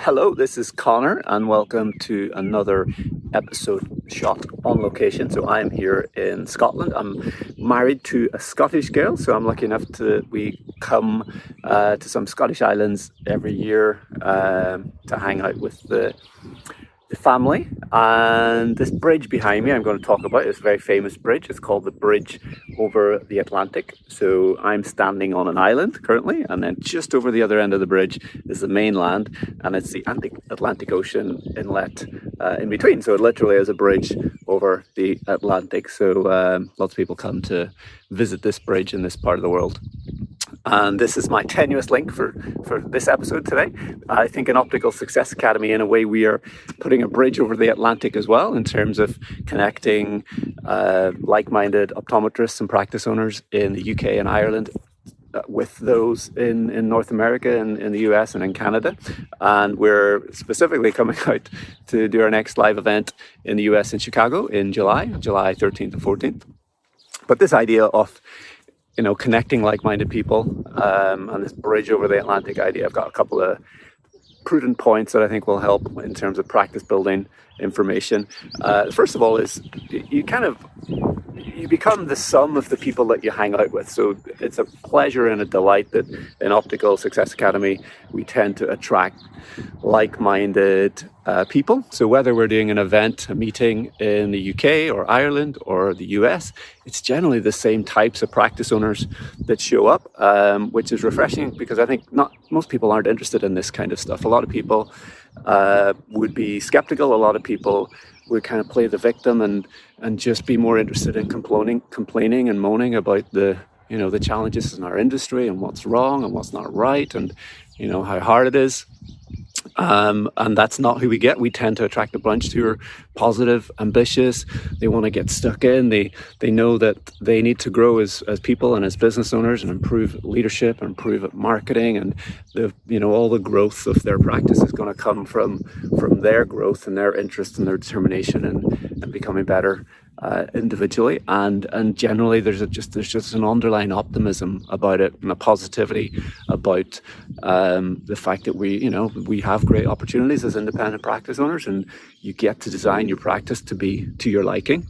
Hello, this is Conor, and welcome to another episode shot on location. So I'm here in Scotland. I'm married to a Scottish girl, so I'm lucky enough we come to some Scottish islands every year to hang out with the family. And this bridge behind me I'm going to talk about is a very famous bridge. It's called the Bridge over the Atlantic. So I'm standing on an island currently, and then just over the other end of the bridge is the mainland, and it's the Atlantic Ocean inlet in between. So it literally is a bridge over the Atlantic. So lots of people come to visit this bridge in this part of the world. And this is my tenuous link for this episode today. I think in Optical Success Academy, in a way, we are putting a bridge over the Atlantic as well in terms of connecting like-minded optometrists and practice owners in the UK and Ireland with those in North America and in the US and in Canada. And we're specifically coming out to do our next live event in the US in Chicago in July 13th and 14th. But this idea of connecting like-minded people and this bridge over the Atlantic idea, I've got a couple of prudent points that I think will help in terms of practice building information. First of all is you become the sum of the people that you hang out with. So it's a pleasure and a delight that in Optical Success Academy, we tend to attract like-minded people. So whether we're doing an event, a meeting in the UK or Ireland or the US, it's generally the same types of practice owners that show up, which is refreshing because I think most people aren't interested in this kind of stuff. A lot of people would be skeptical. A lot of people would kind of play the victim and just be more interested in complaining and moaning about the challenges in our industry and what's wrong and what's not right and how hard it is. And that's not who we get. We tend to attract a bunch who are positive, ambitious. They want to get stuck in. They know that they need to grow as people and as business owners and improve leadership and improve at marketing. And all the growth of their practice is going to come from their growth and their interest and their determination and becoming better individually. And generally there's just an underlying optimism about it and a positivity about the fact that we have great opportunities as independent practice owners, and you get to design your practice to be to your liking.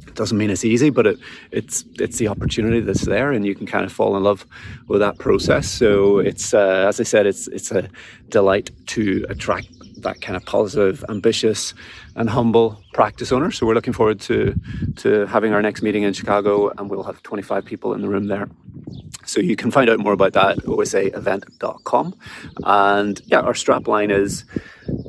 It doesn't mean it's easy, but it's the opportunity that's there, and you can kind of fall in love with that process. So it's as I said, it's a delight to attract that kind of positive, ambitious and humble practice owner. So we're looking forward to having our next meeting in Chicago, and we'll have 25 people in the room there. So you can find out more about that at osaevent.com. And yeah, our strapline is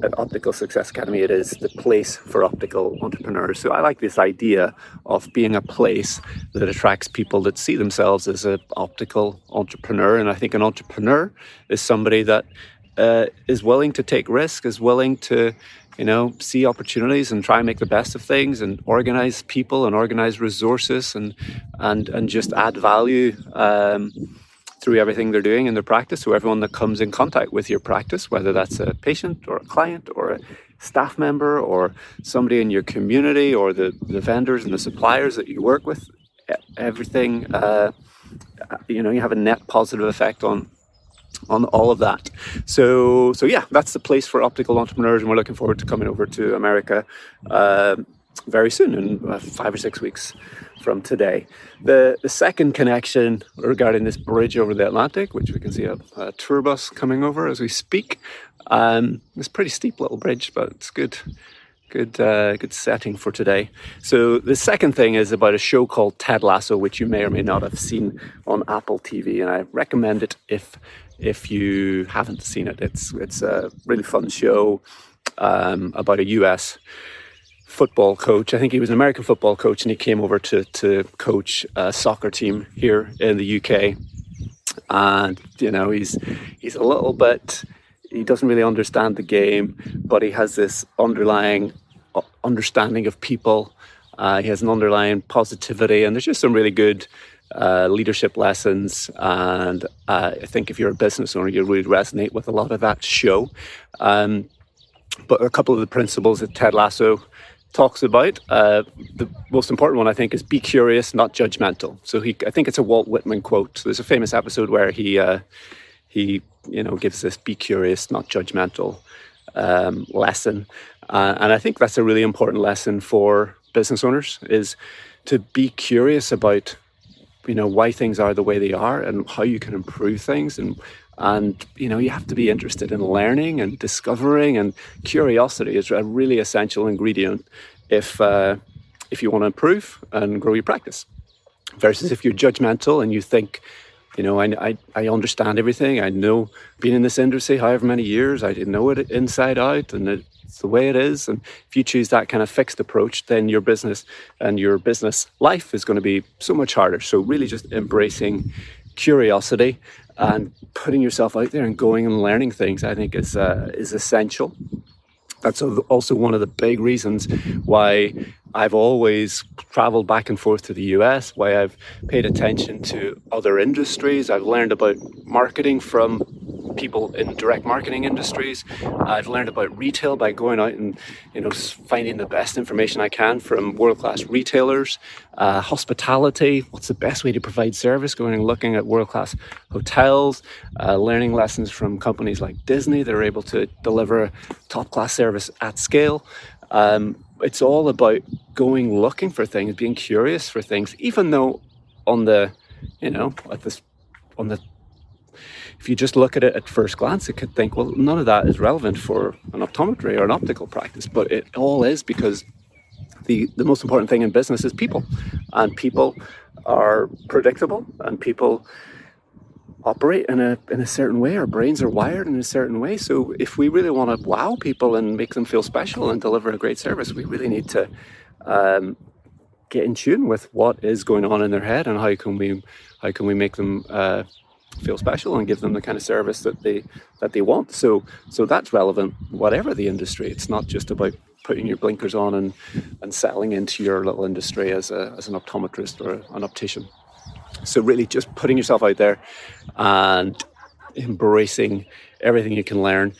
at Optical Success Academy, it is the place for optical entrepreneurs. So I like this idea of being a place that attracts people that see themselves as an optical entrepreneur. And I think an entrepreneur is somebody that is willing to take risk, is willing to see opportunities and try and make the best of things and organize people and organize resources and just add value through everything they're doing in their practice. So everyone that comes in contact with your practice, whether that's a patient or a client or a staff member or somebody in your community or the vendors and the suppliers that you work with, everything, you have a net positive effect on all of that. So yeah, that's the place for optical entrepreneurs, and we're looking forward to coming over to America very soon, in 5 or 6 weeks from today. The second connection regarding this bridge over the Atlantic, which we can see a tour bus coming over as we speak. It's a pretty steep little bridge, but it's good setting for today. So the second thing is about a show called Ted Lasso, which you may or may not have seen on Apple TV, and I recommend it if you haven't seen it. It's a really fun show about a US football coach. I think he was an American football coach, and he came over to coach a soccer team here in the UK. And he's a little bit, he doesn't really understand the game, but he has this underlying understanding of people. He has an underlying positivity, and there's just some really good leadership lessons. And I think if you're a business owner, you'll really resonate with a lot of that show. But a couple of the principles that Ted Lasso talks about, the most important one I think is be curious, not judgmental. So I think it's a Walt Whitman quote. So there's a famous episode where he gives this be curious, not judgmental lesson. And I think that's a really important lesson for business owners, is to be curious about, why things are the way they are and how you can improve things. And you have to be interested in learning and discovering, and curiosity is a really essential ingredient if you want to improve and grow your practice. Versus if you're judgmental and you think, I understand everything. I know, being in this industry however many years, I didn't know it inside out, and it's the way it is. And if you choose that kind of fixed approach, then your business and your business life is going to be so much harder. So really just embracing curiosity and putting yourself out there and going and learning things, I think is essential. That's also one of the big reasons why I've always traveled back and forth to the US, why I've paid attention to other industries. I've learned about marketing from people in direct marketing industries. I've learned about retail by going out and finding the best information I can from world-class retailers. Hospitality, what's the best way to provide service, going and looking at world-class hotels, learning lessons from companies like Disney that are able to deliver top-class service at scale. It's all about going looking for things, being curious for things, even though if you just look at it at first glance, it could think, well, none of that is relevant for an optometry or an optical practice, but it all is, because the most important thing in business is people, and people are predictable, and people operate in a certain way. Our brains are wired in a certain way. So if we really want to wow people and make them feel special and deliver a great service, we really need to get in tune with what is going on in their head, and how can we make them feel special and give them the kind of service that they want. So that's relevant whatever the industry. It's not just about putting your blinkers on and settling into your little industry as an optometrist or an optician. So really just putting yourself out there and embracing everything you can learn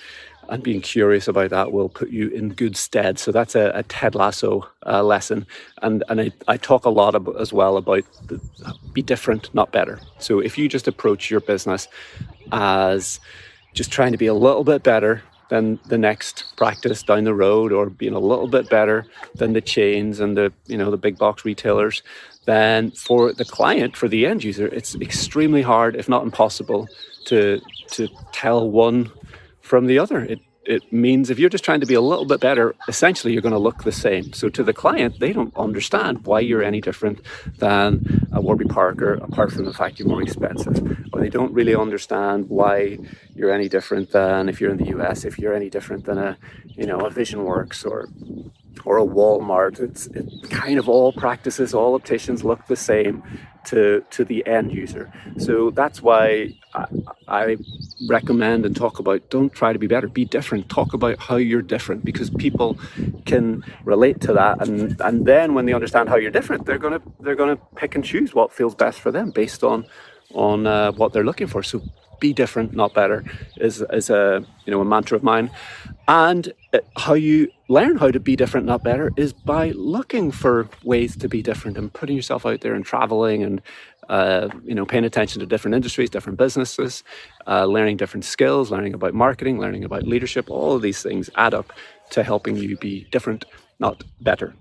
and being curious about that will put you in good stead. So that's a Ted Lasso lesson. And I talk a lot as well about be different, not better. So if you just approach your business as just trying to be a little bit better than the next practice down the road, or being a little bit better than the chains and the big box retailers, then for the client, for the end user, it's extremely hard, if not impossible, to tell one from the other. It means if you're just trying to be a little bit better, essentially you're going to look the same. So to the client, they don't understand why you're any different than a Warby Parker, apart from the fact you're more expensive. Or they don't really understand why you're any different than, if you're in the US, if you're any different than a Vision Works or a Walmart. It's kind of all practices, all opticians look the same to the end user. So that's why I recommend and talk about, don't try to be better, be different. Talk about how you're different, because people can relate to that, and then when they understand how you're different, they're gonna pick and choose what feels best for them based on what they're looking for. So be different, not better, is a mantra of mine. And how you learn how to be different, not better, is by looking for ways to be different and putting yourself out there and traveling and paying attention to different industries, different businesses, learning different skills, learning about marketing, learning about leadership. All of these things add up to helping you be different, not better.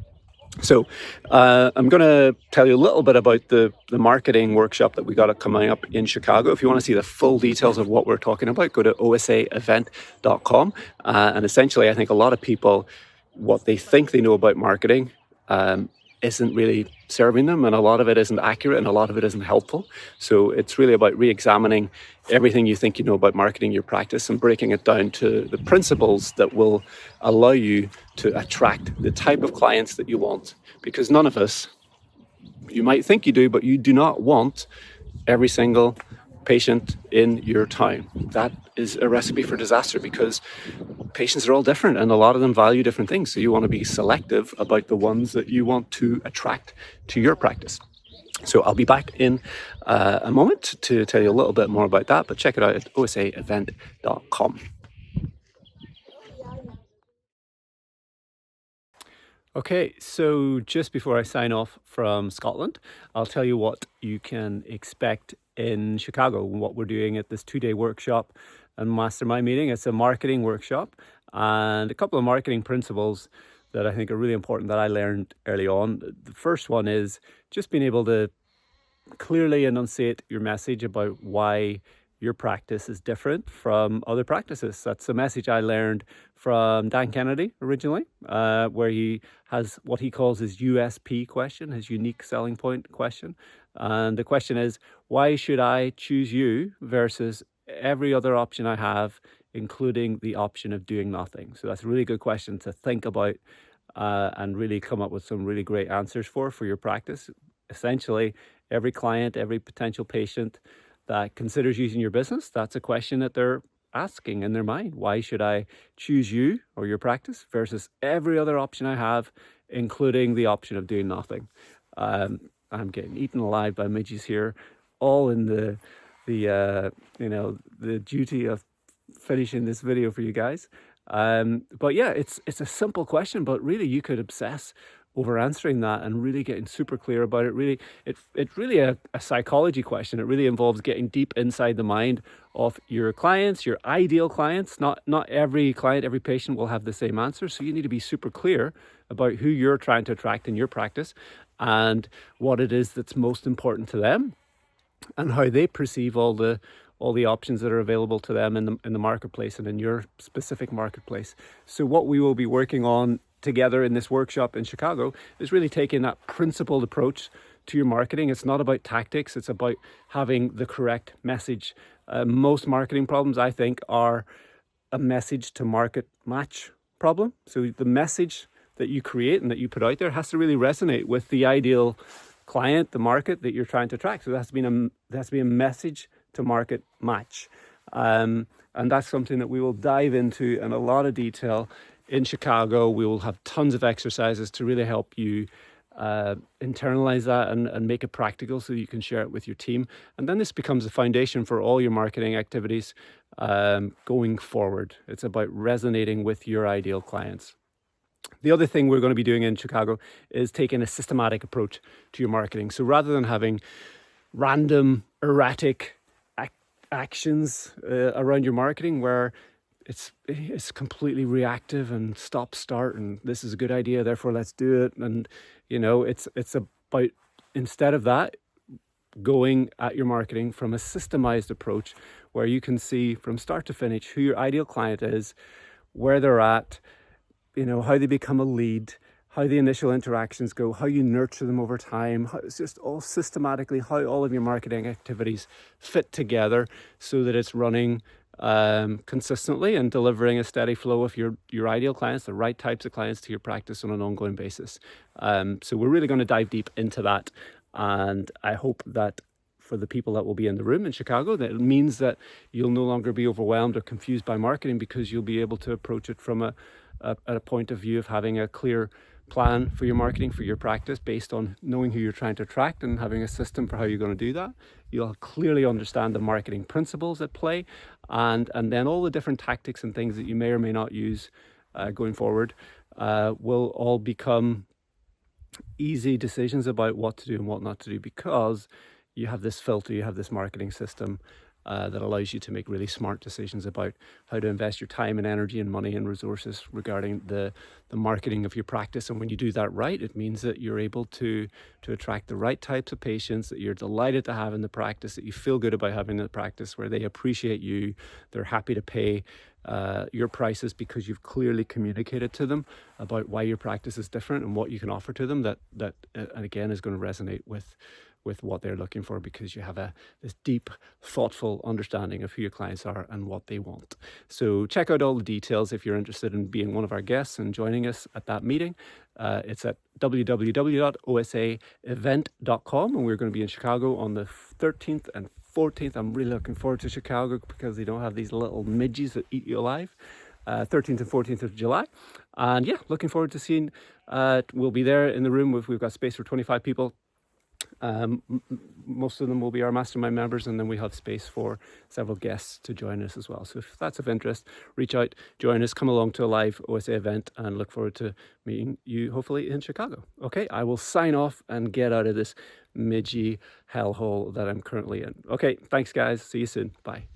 So I'm going to tell you a little bit about the marketing workshop that we got coming up in Chicago. If you want to see the full details of what we're talking about, go to osaevent.com. And essentially, I think a lot of people, what they think they know about marketing isn't really serving them, and a lot of it isn't accurate, and a lot of it isn't helpful. So it's really about re-examining everything you think you know about marketing, your practice, and breaking it down to the principles that will allow you to attract the type of clients that you want. Because none of us, you might think you do, but you do not want every single patient in your town. That is a recipe for disaster, because patients are all different and a lot of them value different things. So you want to be selective about the ones that you want to attract to your practice. So I'll be back in a moment to tell you a little bit more about that, but check it out at osaevent.com. Okay, so just before I sign off from Scotland, I'll tell you what you can expect in Chicago, what we're doing at this 2-day workshop and mastermind meeting. It's a marketing workshop, and a couple of marketing principles that I think are really important that I learned early on. The first one is just being able to clearly enunciate your message about why your practice is different from other practices. That's a message I learned from Dan Kennedy originally, where he has what he calls his USP question, his unique selling point question. And the question is, why should I choose you versus every other option I have, including the option of doing nothing? So that's a really good question to think about and really come up with some really great answers for your practice. Essentially, every client, every potential patient that considers using your business, that's a question that they're asking in their mind. Why should I choose you or your practice versus every other option I have, including the option of doing nothing? I'm getting eaten alive by midges here, all in the duty of finishing this video for you guys. But yeah, it's a simple question, but really you could obsess over answering that and really getting super clear about it. Really, it's really a psychology question. It really involves getting deep inside the mind of your clients, your ideal clients. Not every client, every patient will have the same answer. So you need to be super clear about who you're trying to attract in your practice and what it is that's most important to them and how they perceive all the options that are available to them in the marketplace and in your specific marketplace. So what we will be working on together in this workshop in Chicago is really taking that principled approach to your marketing. It's not about tactics, it's about having the correct message. Most marketing problems, I think, are a message to market match problem. So the message that you create and that you put out there has to really resonate with the ideal client, the market that you're trying to attract. So there has to be a message to market match. And that's something that we will dive into in a lot of detail in Chicago. We will have tons of exercises to really help you internalize that and make it practical so you can share it with your team. And then this becomes the foundation for all your marketing activities going forward. It's about resonating with your ideal clients. The other thing we're going to be doing in Chicago is taking a systematic approach to your marketing. So rather than having random, erratic actions around your marketing where it's completely reactive and stop start and this is a good idea, therefore let's do it, and it's about, instead of that, going at your marketing from a systemized approach where you can see from start to finish who your ideal client is, where they're at, how they become a lead, how the initial interactions go, how you nurture them over time. It's just all systematically how all of your marketing activities fit together so that it's running consistently and delivering a steady flow of your ideal clients, the right types of clients to your practice on an ongoing basis. So we're really going to dive deep into that. And I hope that for the people that will be in the room in Chicago, that it means that you'll no longer be overwhelmed or confused by marketing because you'll be able to approach it from a point of view of having a clear plan for your marketing, for your practice, based on knowing who you're trying to attract and having a system for how you're going to do that. You'll clearly understand the marketing principles at play, and then all the different tactics and things that you may or may not use going forward will all become easy decisions about what to do and what not to do, because you have this filter, you have this marketing system that allows you to make really smart decisions about how to invest your time and energy and money and resources regarding the marketing of your practice. And when you do that right, it means that you're able to attract the right types of patients that you're delighted to have in the practice, that you feel good about having in the practice, where they appreciate you, they're happy to pay your prices because you've clearly communicated to them about why your practice is different and what you can offer to them that again is going to resonate with what they're looking for, because you have this deep, thoughtful understanding of who your clients are and what they want. So check out all the details if you're interested in being one of our guests and joining us at that meeting. It's at www.osaevent.com, and we're going to be in Chicago on the 13th and 14th. I'm really looking forward to Chicago because they don't have these little midges that eat you alive. 13th and 14th of July. And yeah, looking forward to seeing, we'll be there in the room. We've got space for 25 people. Most of them will be our mastermind members, and then we have space for several guests to join us as well. So if that's of interest, reach out, join us, come along to a live OSA event, and look forward to meeting you hopefully in Chicago. Okay, I will sign off and get out of this midgy hellhole that I'm currently in. Okay, thanks guys. See you soon. Bye.